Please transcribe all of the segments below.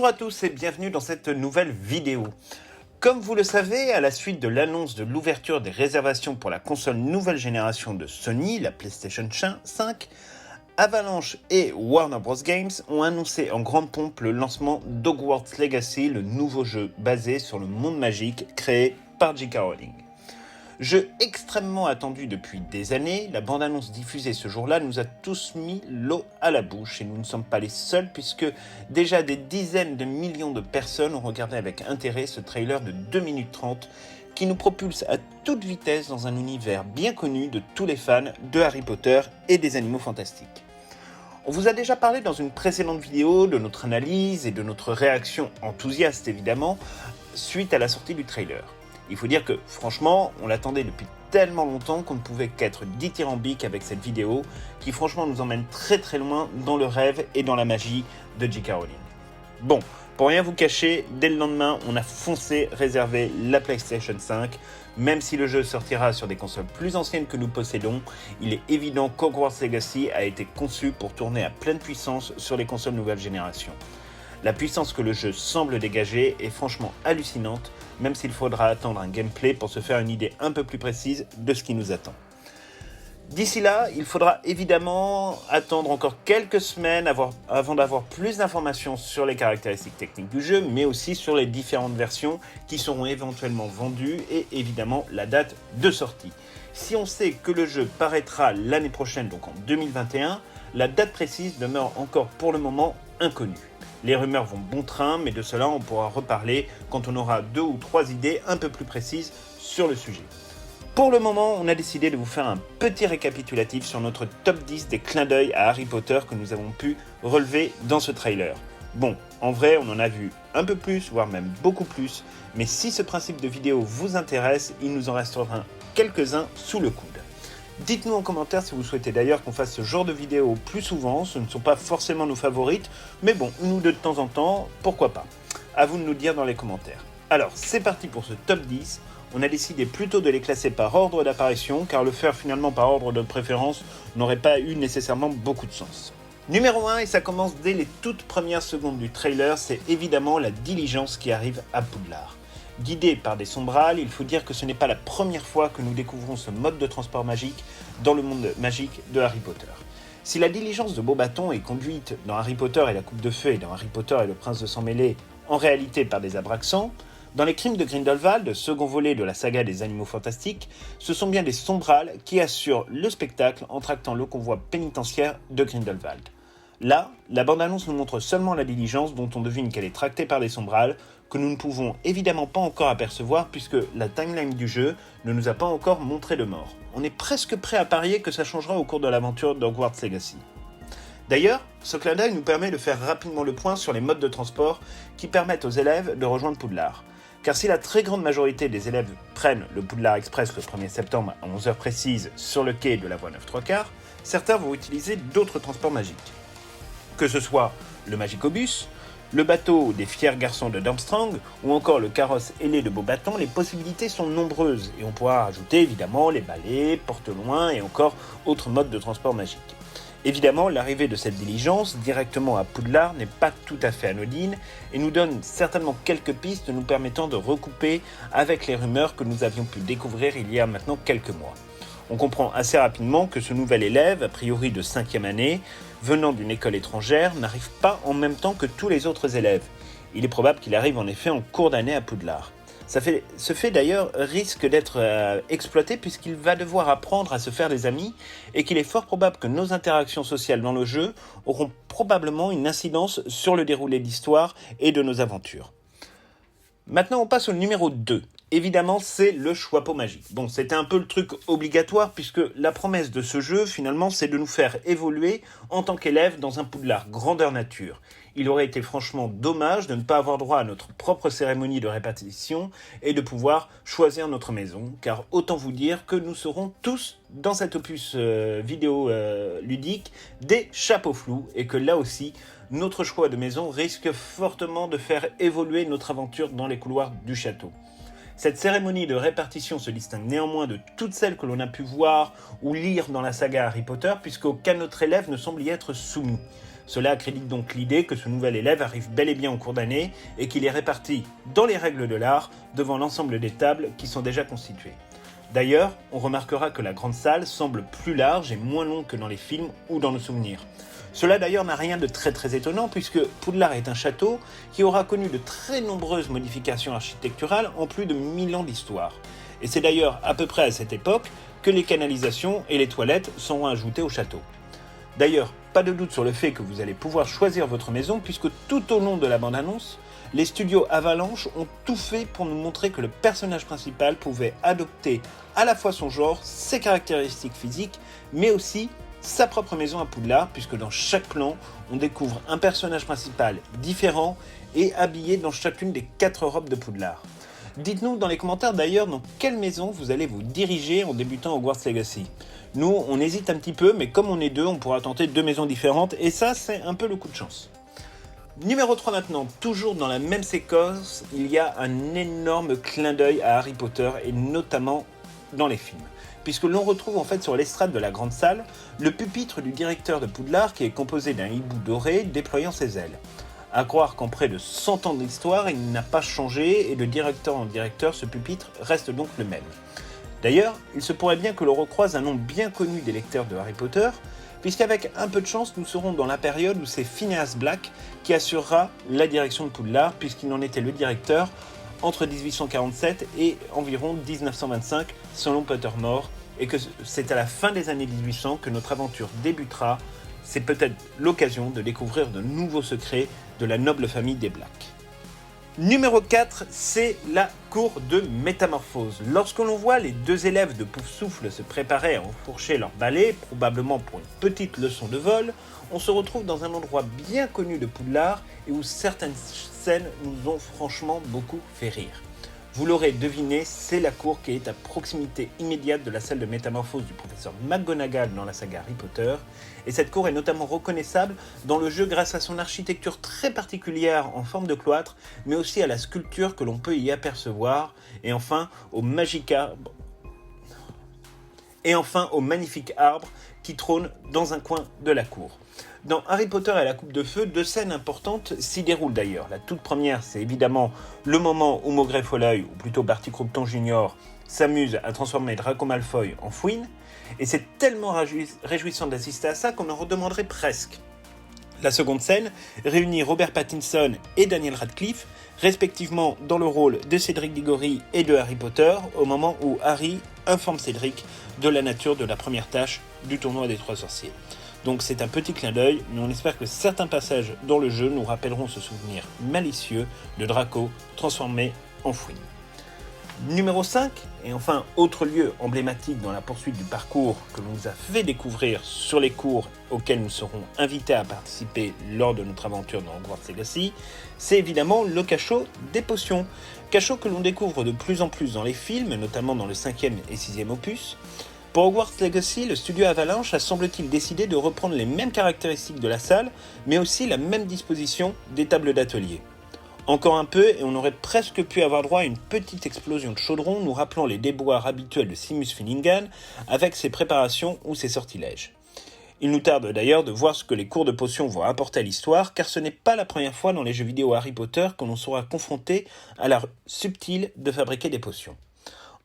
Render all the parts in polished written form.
Bonjour à tous et bienvenue dans cette nouvelle vidéo. Comme vous le savez, à la suite de l'annonce de l'ouverture des réservations pour la console nouvelle génération de Sony, la PlayStation 5, Avalanche et Warner Bros. Games ont annoncé en grande pompe le lancement d'Hogwarts Legacy, le nouveau jeu basé sur le monde magique créé par J.K. Rowling. Jeu extrêmement attendu depuis des années, la bande-annonce diffusée ce jour-là nous a tous mis l'eau à la bouche et nous ne sommes pas les seuls puisque déjà des dizaines de millions de personnes ont regardé avec intérêt ce trailer de 2 minutes 30 qui nous propulse à toute vitesse dans un univers bien connu de tous les fans de Harry Potter et des animaux fantastiques. On vous a déjà parlé dans une précédente vidéo de notre analyse et de notre réaction enthousiaste évidemment suite à la sortie du trailer. Il faut dire que, franchement, on l'attendait depuis tellement longtemps qu'on ne pouvait qu'être dithyrambique avec cette vidéo qui, franchement, nous emmène très très loin dans le rêve et dans la magie de J.K. Rowling. Bon, pour rien vous cacher, dès le lendemain, on a foncé réserver la PlayStation 5. Même si le jeu sortira sur des consoles plus anciennes que nous possédons, il est évident qu'Hogwarts Legacy a été conçu pour tourner à pleine puissance sur les consoles nouvelle génération. La puissance que le jeu semble dégager est franchement hallucinante, même s'il faudra attendre un gameplay pour se faire une idée un peu plus précise de ce qui nous attend. D'ici là, il faudra évidemment attendre encore quelques semaines avant d'avoir plus d'informations sur les caractéristiques techniques du jeu, mais aussi sur les différentes versions qui seront éventuellement vendues et évidemment la date de sortie. Si on sait que le jeu paraîtra l'année prochaine, donc en 2021, la date précise demeure encore pour le moment inconnue. Les rumeurs vont bon train, mais de cela on pourra reparler quand on aura 2 ou 3 idées un peu plus précises sur le sujet. Pour le moment, on a décidé de vous faire un petit récapitulatif sur notre top 10 des clins d'œil à Harry Potter que nous avons pu relever dans ce trailer. Bon, en vrai, on en a vu un peu plus, voire même beaucoup plus, mais si ce principe de vidéo vous intéresse, il nous en restera quelques-uns sous le coude. Dites-nous en commentaire si vous souhaitez d'ailleurs qu'on fasse ce genre de vidéos plus souvent, ce ne sont pas forcément nos favorites, mais bon, une ou deux de temps en temps, pourquoi pas. À vous de nous dire dans les commentaires. Alors, c'est parti pour ce top 10, on a décidé plutôt de les classer par ordre d'apparition, car le faire finalement par ordre de préférence n'aurait pas eu nécessairement beaucoup de sens. Numéro 1, et ça commence dès les toutes premières secondes du trailer, c'est évidemment la diligence qui arrive à Poudlard. Guidé par des sombrales, il faut dire que ce n'est pas la première fois que nous découvrons ce mode de transport magique dans le monde magique de Harry Potter. Si la diligence de Beauxbatons est conduite dans Harry Potter et la Coupe de Feu et dans Harry Potter et le Prince de Sang Mêlé en réalité par des Abraxans, dans les Crimes de Grindelwald, second volet de la saga des Animaux Fantastiques, ce sont bien des sombrales qui assurent le spectacle en tractant le convoi pénitentiaire de Grindelwald. Là, la bande-annonce nous montre seulement la diligence dont on devine qu'elle est tractée par des sombrales, que nous ne pouvons évidemment pas encore apercevoir puisque la timeline du jeu ne nous a pas encore montré de mort. On est presque prêt à parier que ça changera au cours de l'aventure d'Hogwarts Legacy. D'ailleurs, ce clin d'œil nous permet de faire rapidement le point sur les modes de transport qui permettent aux élèves de rejoindre Poudlard. Car si la très grande majorité des élèves prennent le Poudlard Express le 1er septembre à 11h précise sur le quai de la voie 9 3/4, certains vont utiliser d'autres transports magiques. Que ce soit le Magicobus, le bateau des fiers garçons de Durmstrang ou encore le carrosse ailé de Beauxbatons, les possibilités sont nombreuses et on pourra rajouter évidemment les balais, porte-loin et encore autres modes de transport magiques. Évidemment, l'arrivée de cette diligence directement à Poudlard n'est pas tout à fait anodine et nous donne certainement quelques pistes nous permettant de recouper avec les rumeurs que nous avions pu découvrir il y a maintenant quelques mois. On comprend assez rapidement que ce nouvel élève, a priori de 5e année, venant d'une école étrangère, n'arrive pas en même temps que tous les autres élèves. Il est probable qu'il arrive en effet en cours d'année à Poudlard. Ce fait d'ailleurs risque d'être exploité puisqu'il va devoir apprendre à se faire des amis et qu'il est fort probable que nos interactions sociales dans le jeu auront probablement une incidence sur le déroulé de l'histoire et de nos aventures. Maintenant on passe au numéro 2. Évidemment, c'est le Choixpeau magique. Bon, c'était un peu le truc obligatoire puisque la promesse de ce jeu, finalement, c'est de nous faire évoluer en tant qu'élèves dans un Poudlard grandeur nature. Il aurait été franchement dommage de ne pas avoir droit à notre propre cérémonie de répartition et de pouvoir choisir notre maison, car autant vous dire que nous serons tous dans cet opus vidéo ludique des chapeaux flous et que là aussi, notre choix de maison risque fortement de faire évoluer notre aventure dans les couloirs du château. Cette cérémonie de répartition se distingue néanmoins de toutes celles que l'on a pu voir ou lire dans la saga Harry Potter, puisqu'aucun autre élève ne semble y être soumis. Cela accrédite donc l'idée que ce nouvel élève arrive bel et bien en cours d'année et qu'il est réparti dans les règles de l'art devant l'ensemble des tables qui sont déjà constituées. D'ailleurs, on remarquera que la grande salle semble plus large et moins longue que dans les films ou dans nos souvenirs. Cela d'ailleurs n'a rien de très étonnant puisque Poudlard est un château qui aura connu de très nombreuses modifications architecturales en plus de 1000 ans d'histoire. Et c'est d'ailleurs à peu près à cette époque que les canalisations et les toilettes seront ajoutées au château. D'ailleurs, pas de doute sur le fait que vous allez pouvoir choisir votre maison puisque tout au long de la bande-annonce, les studios Avalanche ont tout fait pour nous montrer que le personnage principal pouvait adopter à la fois son genre, ses caractéristiques physiques, mais aussi sa propre maison à Poudlard puisque dans chaque plan, on découvre un personnage principal différent et habillé dans chacune des 4 robes de Poudlard. Dites-nous dans les commentaires d'ailleurs dans quelle maison vous allez vous diriger en débutant Hogwarts Legacy. Nous, on hésite un petit peu, mais comme on est 2, on pourra tenter 2 maisons différentes, et ça, c'est un peu le coup de chance. Numéro 3 maintenant, toujours dans la même séquence, il y a un énorme clin d'œil à Harry Potter, et notamment dans les films. Puisque l'on retrouve en fait sur l'estrade de la grande salle, le pupitre du directeur de Poudlard qui est composé d'un hibou doré déployant ses ailes. À croire qu'en près de 100 ans d'histoire, il n'a pas changé, et de directeur en directeur, ce pupitre reste donc le même. D'ailleurs, il se pourrait bien que l'on recroise un nom bien connu des lecteurs de Harry Potter, puisqu'avec un peu de chance, nous serons dans la période où c'est Phineas Black qui assurera la direction de Poudlard, puisqu'il en était le directeur entre 1847 et environ 1925, selon Pottermore, et que c'est à la fin des années 1800 que notre aventure débutera. C'est peut-être l'occasion de découvrir de nouveaux secrets de la noble famille des Black. Numéro 4, c'est la cour de métamorphose. Lorsque l'on voit les 2 élèves de Poufsouffle se préparer à enfourcher leur balai, probablement pour une petite leçon de vol, on se retrouve dans un endroit bien connu de Poudlard et où certaines scènes nous ont franchement beaucoup fait rire. Vous l'aurez deviné, c'est la cour qui est à proximité immédiate de la salle de métamorphose du professeur McGonagall dans la saga Harry Potter, et cette cour est notamment reconnaissable dans le jeu grâce à son architecture très particulière en forme de cloître, mais aussi à la sculpture que l'on peut y apercevoir, et enfin au magnifique arbre qui trône dans un coin de la cour. Dans Harry Potter et la Coupe de Feu, 2 scènes importantes s'y déroulent d'ailleurs. La toute première, c'est évidemment le moment où Maugrey Foleuil, ou plutôt Barty Croughton Jr., s'amuse à transformer Draco Malfoy en fouine, et c'est tellement réjouissant d'assister à ça qu'on en redemanderait presque. La seconde scène réunit Robert Pattinson et Daniel Radcliffe, respectivement dans le rôle de Cédric Diggory et de Harry Potter, au moment où Harry informe Cédric de la nature de la première tâche du tournoi des 3 sorciers. Donc c'est un petit clin d'œil, mais on espère que certains passages dans le jeu nous rappelleront ce souvenir malicieux de Draco transformé en fouine. Numéro 5, et enfin autre lieu emblématique dans la poursuite du parcours que l'on nous a fait découvrir sur les cours auxquels nous serons invités à participer lors de notre aventure dans Hogwarts Legacy, c'est évidemment le cachot des potions. Cachot que l'on découvre de plus en plus dans les films, notamment dans le 5e et 6e opus. Pour Hogwarts Legacy, le studio Avalanche a semble-t-il décidé de reprendre les mêmes caractéristiques de la salle, mais aussi la même disposition des tables d'atelier. Encore un peu et on aurait presque pu avoir droit à une petite explosion de chaudron nous rappelant les déboires habituels de Seamus Finnegan avec ses préparations ou ses sortilèges. Il nous tarde d'ailleurs de voir ce que les cours de potions vont apporter à l'histoire, car ce n'est pas la première fois dans les jeux vidéo Harry Potter que l'on sera confronté à l'art subtil de fabriquer des potions.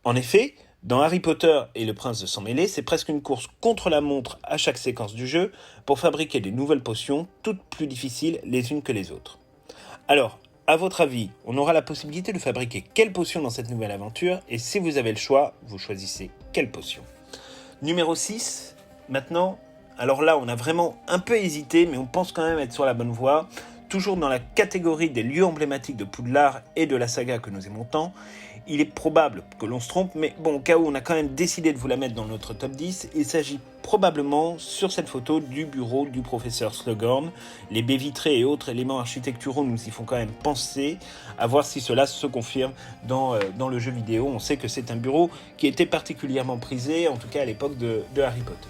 En effet, dans Harry Potter et le Prince de Sang Mêlé, c'est presque une course contre la montre à chaque séquence du jeu pour fabriquer des nouvelles potions, toutes plus difficiles les unes que les autres. Alors, à votre avis, on aura la possibilité de fabriquer quelle potion dans cette nouvelle aventure, et si vous avez le choix, vous choisissez quelle potion. Numéro 6, maintenant, alors là on a vraiment un peu hésité, mais on pense quand même être sur la bonne voie, toujours dans la catégorie des lieux emblématiques de Poudlard et de la saga que nous aimons tant. Il est probable que l'on se trompe, mais bon, au cas où on a quand même décidé de vous la mettre dans notre top 10, il s'agit probablement, sur cette photo, du bureau du professeur Slughorn. Les baies vitrées et autres éléments architecturaux nous y font quand même penser, à voir si cela se confirme dans le jeu vidéo. On sait que c'est un bureau qui était particulièrement prisé, en tout cas à l'époque de Harry Potter.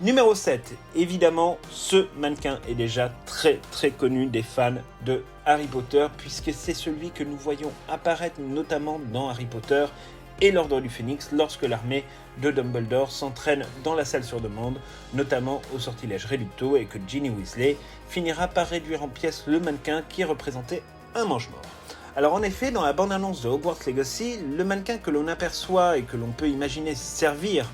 Numéro 7, évidemment, ce mannequin est déjà très connu des fans de Harry Potter, puisque c'est celui que nous voyons apparaître notamment dans Harry Potter et l'Ordre du Phénix lorsque l'armée de Dumbledore s'entraîne dans la salle sur demande, notamment au sortilège Reducto, et que Ginny Weasley finira par réduire en pièces le mannequin qui représentait un mange-mort. Alors en effet, dans la bande-annonce de Hogwarts Legacy, le mannequin que l'on aperçoit et que l'on peut imaginer servir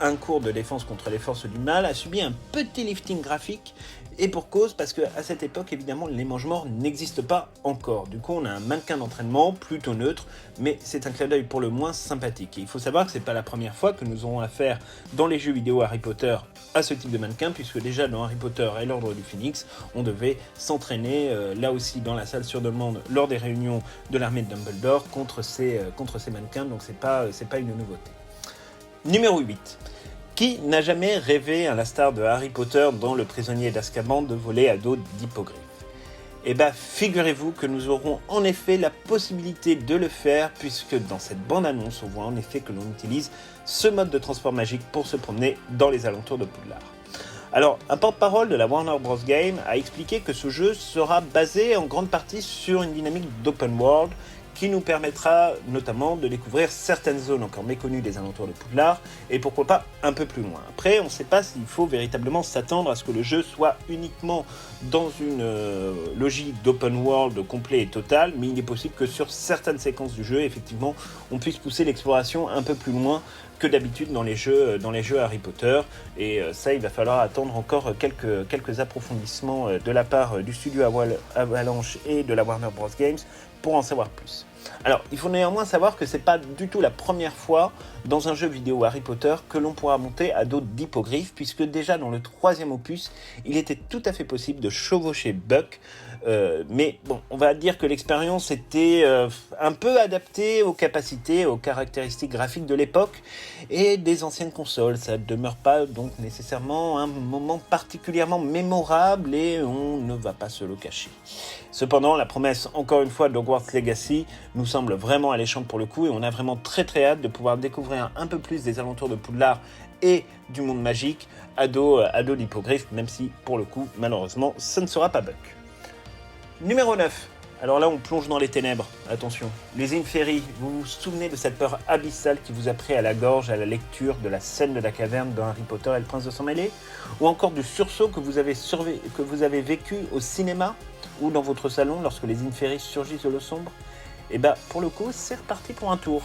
un cours de défense contre les forces du mal a subi un petit lifting graphique, et pour cause, parce qu'à cette époque, évidemment, les mange-morts n'existent pas encore. Du coup, on a un mannequin d'entraînement plutôt neutre, mais c'est un clin d'œil pour le moins sympathique. Et il faut savoir que c'est pas la première fois que nous aurons affaire dans les jeux vidéo Harry Potter à ce type de mannequin, puisque déjà dans Harry Potter et l'Ordre du Phénix, on devait s'entraîner là aussi dans la salle sur demande lors des réunions de l'armée de Dumbledore contre ces mannequins, donc c'est pas une nouveauté. Numéro 8. Qui n'a jamais rêvé, à l'instar de Harry Potter dans Le Prisonnier d'Azkaban, de voler à dos d'hippogriffe ? Eh bien, figurez-vous que nous aurons en effet la possibilité de le faire, puisque dans cette bande-annonce, on voit en effet que l'on utilise ce mode de transport magique pour se promener dans les alentours de Poudlard. Alors, un porte-parole de la Warner Bros. Game a expliqué que ce jeu sera basé en grande partie sur une dynamique d'open world, qui nous permettra notamment de découvrir certaines zones encore méconnues des alentours de Poudlard, et pourquoi pas un peu plus loin. Après, on ne sait pas s'il faut véritablement s'attendre à ce que le jeu soit uniquement dans une logique d'open world complet et total, mais il est possible que sur certaines séquences du jeu, effectivement, on puisse pousser l'exploration un peu plus loin que d'habitude dans les jeux Harry Potter, et ça, il va falloir attendre encore quelques approfondissements de la part du studio Avalanche et de la Warner Bros. Games pour en savoir plus. Alors, il faut néanmoins savoir que c'est pas du tout la première fois dans un jeu vidéo Harry Potter que l'on pourra monter à dos d'hippogriffe, puisque déjà dans le 3e opus, il était tout à fait possible de chevaucher Buck, mais bon, on va dire que l'expérience était un peu adaptée aux capacités, aux caractéristiques graphiques de l'époque et des anciennes consoles. Ça ne demeure pas donc nécessairement un moment particulièrement mémorable, et on ne va pas se le cacher. Cependant, la promesse, encore une fois, d'Hogwarts Legacy nous semble vraiment alléchante pour le coup, et on a vraiment très très hâte de pouvoir découvrir un peu plus des alentours de Poudlard et du monde magique à dos d'hippogriffe, même si, pour le coup, malheureusement, ça ne sera pas Buck. Numéro 9. Alors là, on plonge dans les ténèbres. Attention. Les Inferi, vous vous souvenez de cette peur abyssale qui vous a pris à la gorge à la lecture de la scène de la caverne dans Harry Potter et le Prince de Sang-Mêlé ? Ou encore du sursaut que vous avez vécu au cinéma ou dans votre salon lorsque les Inferi surgissent de l'eau sombre ? Et bah, pour le coup, c'est reparti pour un tour.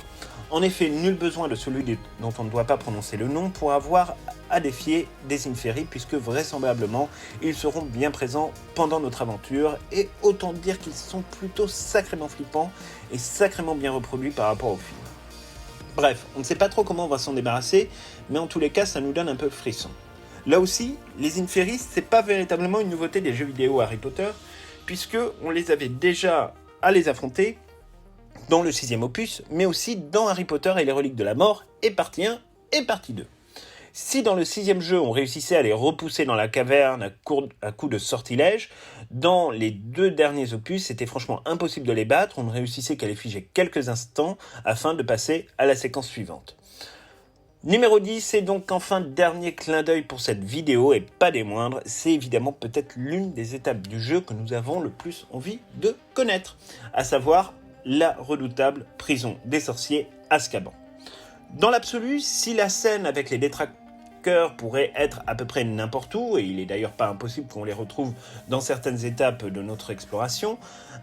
En effet, nul besoin de celui dont on ne doit pas prononcer le nom pour avoir à défier des Inferi, puisque vraisemblablement, ils seront bien présents pendant notre aventure, et autant dire qu'ils sont plutôt sacrément flippants et sacrément bien reproduits par rapport au film. Bref, on ne sait pas trop comment on va s'en débarrasser, mais en tous les cas, ça nous donne un peu le frisson. Là aussi, les Inferi, c'est pas véritablement une nouveauté des jeux vidéo Harry Potter, puisque on les avait déjà à les affronter dans le 6e opus, mais aussi dans Harry Potter et les reliques de la mort, et partie 1 et partie 2. Si dans le 6e jeu, on réussissait à les repousser dans la caverne à coup de sortilège, dans les 2 derniers opus, c'était franchement impossible de les battre, on ne réussissait qu'à les figer quelques instants afin de passer à la séquence suivante. Numéro 10, et donc enfin dernier clin d'œil pour cette vidéo, et pas des moindres, c'est évidemment peut-être l'une des étapes du jeu que nous avons le plus envie de connaître, à savoir la redoutable prison des sorciers Azkaban. Dans l'absolu, si la scène avec les détraqueurs pourrait être à peu près n'importe où, et il est d'ailleurs pas impossible qu'on les retrouve dans certaines étapes de notre exploration,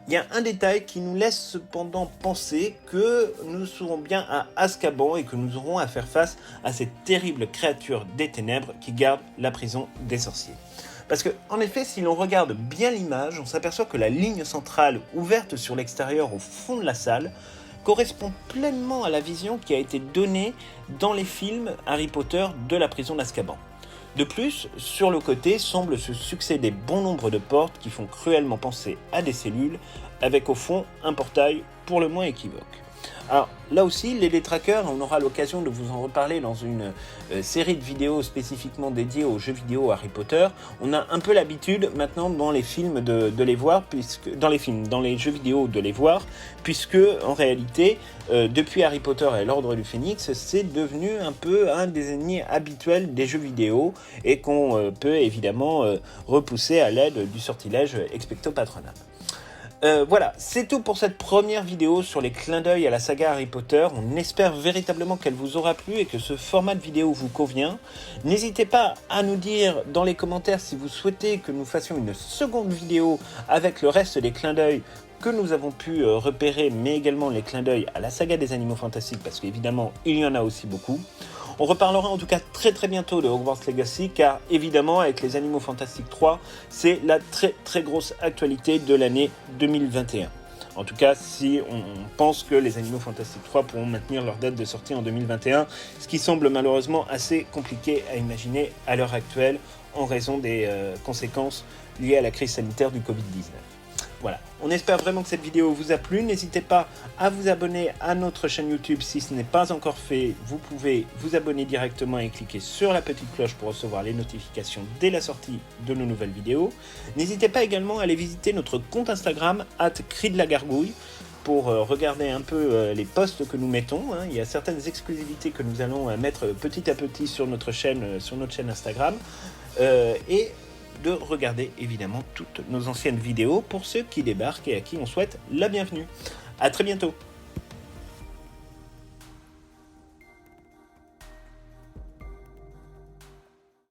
il y a un détail qui nous laisse cependant penser que nous serons bien à Azkaban et que nous aurons à faire face à cette terrible créature des ténèbres qui garde la prison des sorciers. Parce que, en effet, si l'on regarde bien l'image, on s'aperçoit que la ligne centrale ouverte sur l'extérieur au fond de la salle correspond pleinement à la vision qui a été donnée dans les films Harry Potter de la prison d'Azkaban. De plus, sur le côté semble se succéder bon nombre de portes qui font cruellement penser à des cellules, avec au fond un portail pour le moins équivoque. Alors là aussi, les détraqueurs, on aura l'occasion de vous en reparler dans une série de vidéos spécifiquement dédiées aux jeux vidéo Harry Potter. On a un peu l'habitude maintenant dans les films de les voir, dans les jeux vidéo de les voir, puisque en réalité, depuis Harry Potter et l'Ordre du Phénix, c'est devenu un peu un des ennemis habituels des jeux vidéo et qu'on peut évidemment repousser à l'aide du sortilège Expecto Patronum. Voilà, c'est tout pour cette première vidéo sur les clins d'œil à la saga Harry Potter. On espère véritablement qu'elle vous aura plu et que ce format de vidéo vous convient. N'hésitez pas à nous dire dans les commentaires si vous souhaitez que nous fassions une seconde vidéo avec le reste des clins d'œil que nous avons pu repérer, mais également les clins d'œil à la saga des Animaux Fantastiques, parce qu'évidemment, il y en a aussi beaucoup. On reparlera en tout cas très bientôt de Hogwarts Legacy, car évidemment, avec les Animaux Fantastiques 3, c'est la très grosse actualité de l'année 2021. En tout cas, si on pense que les Animaux Fantastiques 3 pourront maintenir leur date de sortie en 2021, ce qui semble malheureusement assez compliqué à imaginer à l'heure actuelle, en raison des conséquences liées à la crise sanitaire du Covid-19. Voilà, on espère vraiment que cette vidéo vous a plu. N'hésitez pas à vous abonner à notre chaîne YouTube si ce n'est pas encore fait. Vous pouvez vous abonner directement et cliquer sur la petite cloche pour recevoir les notifications dès la sortie de nos nouvelles vidéos. N'hésitez pas également à aller visiter notre compte Instagram @cri-de-la-gargouille pour regarder un peu les posts que nous mettons. Il y a certaines exclusivités que nous allons mettre petit à petit sur notre chaîne Instagram. Et de regarder évidemment toutes nos anciennes vidéos pour ceux qui débarquent et à qui on souhaite la bienvenue. A très bientôt.